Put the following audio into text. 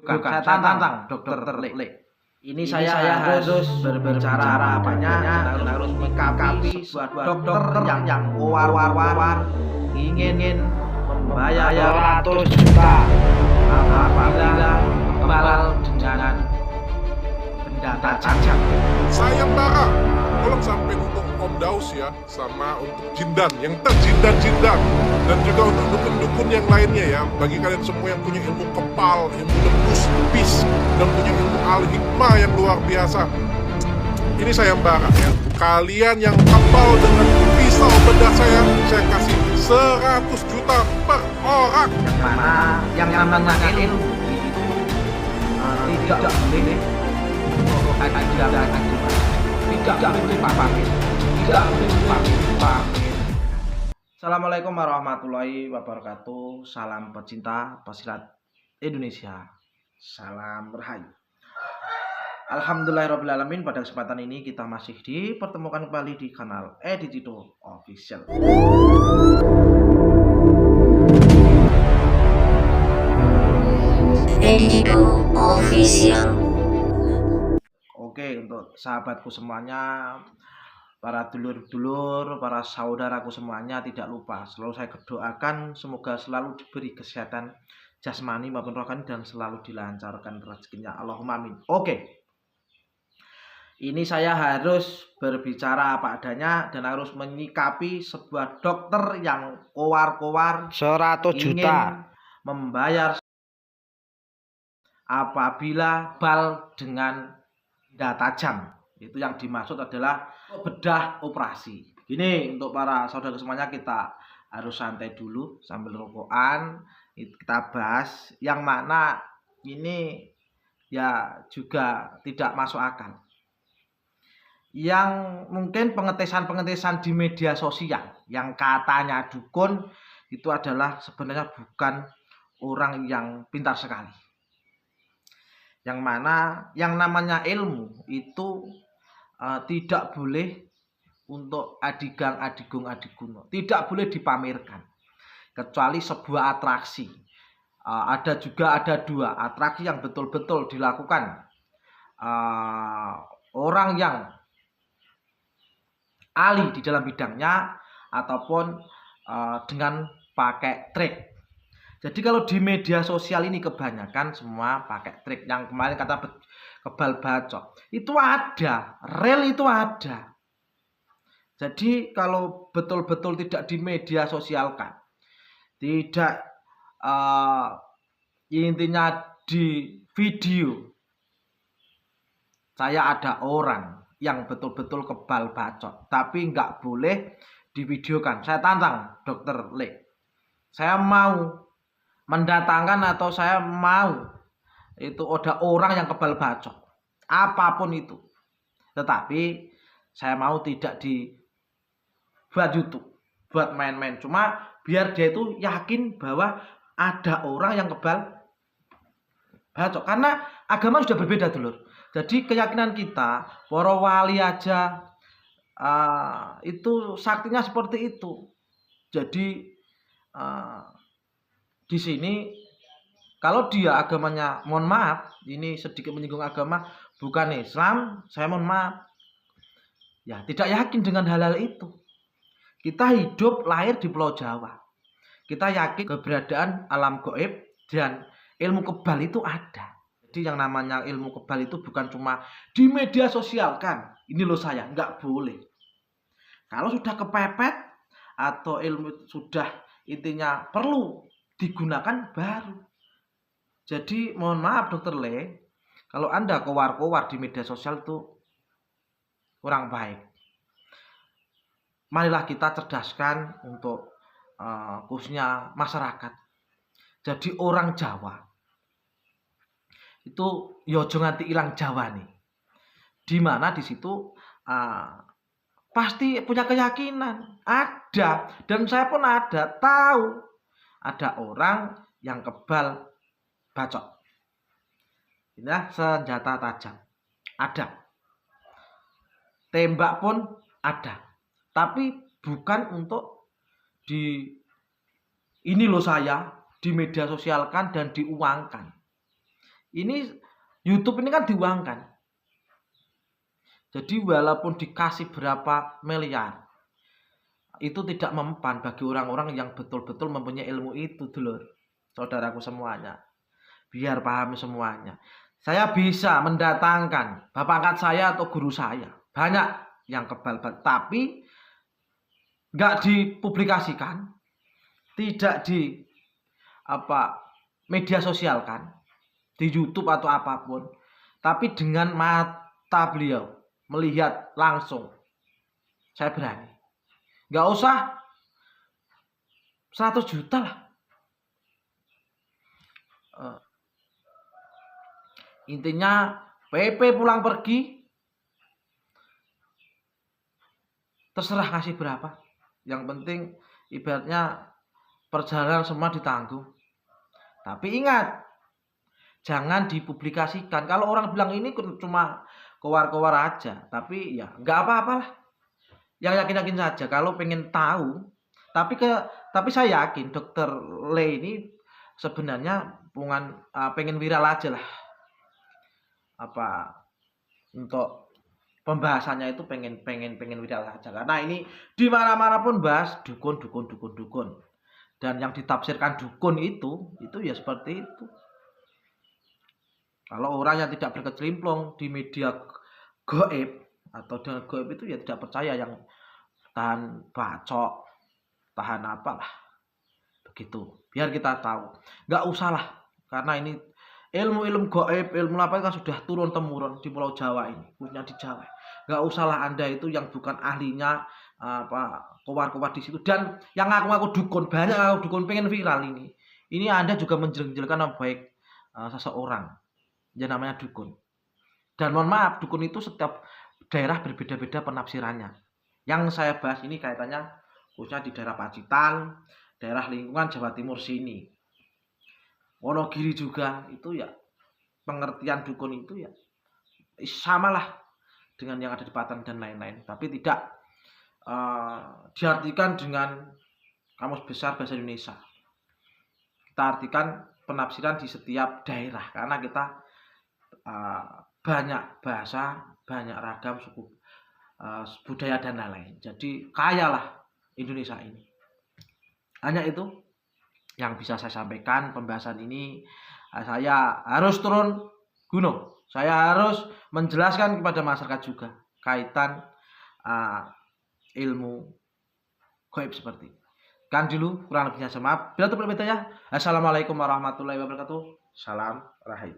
Bukan, saya tantang Dokter Le. Ini saya harus berbicara banyak dan harus menyikapi sebuah dokter yang war-war ingin membayar 100 juta apabila kebal dengan benda tajam. Sayembara, tolong sampai untuk Om Daus ya, sama untuk Jindan yang terjindan-jindan, dan juga untuk dukun-dukun yang lainnya ya. Bagi kalian semua yang punya ilmu kepal, ilmu debus, bis, dan punya ilmu al-hikmah yang luar biasa, ini sayembara ya. Kalian yang kepal dengan pisau bedah saya kasih 100 juta per orang. Yang namanya ilmu tidak boleh Assalamualaikum warahmatullahi wabarakatuh. Salam pecinta pesilat Indonesia. Salam rahayu. Alhamdulillahirrahmanirrahim. Pada kesempatan ini kita masih dipertemukan kembali di kanal Editito Official. Editito Official. Oke, untuk sahabatku semuanya, para dulur-dulur, para saudaraku semuanya, tidak lupa selalu saya doakan semoga selalu diberi kesehatan jasmani maupun rohani dan selalu dilancarkan rezekinya. Allahumma amin. Oke. Ini saya harus berbicara apa adanya dan harus menyikapi sebuah dokter yang kowar-kowar 100 juta membayar apabila bal dengan benda tajam. Itu yang dimaksud adalah bedah operasi. Ini untuk para saudara semuanya, kita harus santai dulu sambil rokokan. Kita bahas yang mana ini ya juga tidak masuk akal. Yang mungkin pengetesan di media sosial yang katanya dukun itu adalah sebenarnya bukan orang yang pintar sekali. Yang mana yang namanya ilmu itu tidak boleh untuk adigang-adigung, tidak boleh dipamerkan kecuali sebuah atraksi. Ada dua atraksi yang betul-betul dilakukan orang yang ahli di dalam bidangnya ataupun dengan pakai trik. Jadi kalau di media sosial ini kebanyakan semua pakai trik. Yang kemarin kata kebal bacok itu ada, real itu ada. Jadi kalau betul-betul tidak di media sosialkan, tidak intinya di video, saya ada orang yang betul-betul kebal bacok, tapi nggak boleh divideokan. Saya tantang Dokter Le. Saya mau mendatangkan atau saya mau itu ada orang yang kebal bacok, apapun itu, tetapi saya mau tidak buat YouTube, buat main-main, cuma biar dia itu yakin bahwa ada orang yang kebal bacok, karena agama sudah berbeda dulur. Jadi keyakinan kita para wali aja itu saktinya seperti itu. Jadi di sini kalau dia agamanya, mohon maaf, ini sedikit menyinggung agama, bukan Islam, saya mohon maaf, ya tidak yakin dengan hal-hal itu. Kita hidup lahir di Pulau Jawa, kita yakin keberadaan alam gaib dan ilmu kebal itu ada. Jadi yang namanya ilmu kebal itu bukan cuma di media sosial kan, ini loh saya, nggak boleh. Kalau sudah kepepet atau ilmu sudah intinya perlu digunakan baru. Jadi mohon maaf Dokter Le, kalau Anda kowar-kowar di media sosial itu kurang baik. Marilah kita cerdaskan untuk khususnya masyarakat. Jadi orang Jawa itu yojo nganti ilang Jawa nih. Dimana di situ pasti punya keyakinan ada, dan saya pun ada tahu ada orang yang kebal bacok. Ini senjata tajam ada, tembak pun ada, tapi bukan untuk ini loh saya di media sosialkan dan diuangkan. Ini YouTube ini kan diuangkan. Jadi walaupun dikasih berapa miliar, itu tidak mempan bagi orang-orang yang betul-betul mempunyai ilmu itu, dulur. Saudaraku semuanya. Biar pahami semuanya. Saya bisa mendatangkan bapak angkat saya atau guru saya. Banyak yang kebal, tapi nggak dipublikasikan, tidak di media sosial kan, di YouTube atau apapun, tapi dengan mata beliau melihat langsung, saya berani. Nggak usah 100 juta lah. Intinya PP pulang pergi, terserah kasih berapa. Yang penting ibaratnya perjalanan semua ditanggung. Tapi ingat, jangan dipublikasikan. Kalau orang bilang ini cuma kowar-kowar aja, tapi ya nggak apa-apalah. Yang yakin-yakin saja. Kalau pengen tahu, tapi saya yakin Dokter Le ini sebenarnya pengen viral aja lah. Untuk pembahasannya itu pengen viral aja. Karena ini di mana-mana pun bahas dukun. Dan yang ditafsirkan dukun itu ya seperti itu. Kalau orang yang tidak berkecimpung di media gaib atau dengan gaib itu ya tidak percaya, yang tahan bacok, tahan apalah. Begitu. Biar kita tahu. Nggak usah lah. Karena ini ilmu gaib, ilmu apa kan sudah turun temurun di Pulau Jawa ini, khususnya di Jawa. Nggak usahlah Anda itu yang bukan ahlinya kowar-kowar di situ. Dan yang ngaku-ngaku dukun, banyak ngaku dukun pengen viral ini. Ini Anda juga menjelek-jelekan nama baik seseorang yang namanya dukun. Dan mohon maaf, dukun itu setiap daerah berbeda-beda penafsirannya. Yang saya bahas ini kaitannya khususnya di daerah Pacitan, daerah lingkungan Jawa Timur sini. Wonogiri juga itu ya, pengertian dukun itu ya samalah dengan yang ada di Patan dan lain-lain, tapi tidak diartikan dengan kamus besar bahasa Indonesia. Kita artikan penafsiran di setiap daerah, karena kita banyak bahasa, banyak ragam suku, budaya dan lain-lain. Jadi kayalah Indonesia ini. Hanya itu yang bisa saya sampaikan. Pembahasan ini saya harus turun gunung. Saya harus menjelaskan kepada masyarakat juga kaitan ilmu gaib seperti ini. Kan dulu kurang lebihnya, maaf. Bila itu berbeda ya. Assalamualaikum warahmatullahi wabarakatuh. Salam rahim.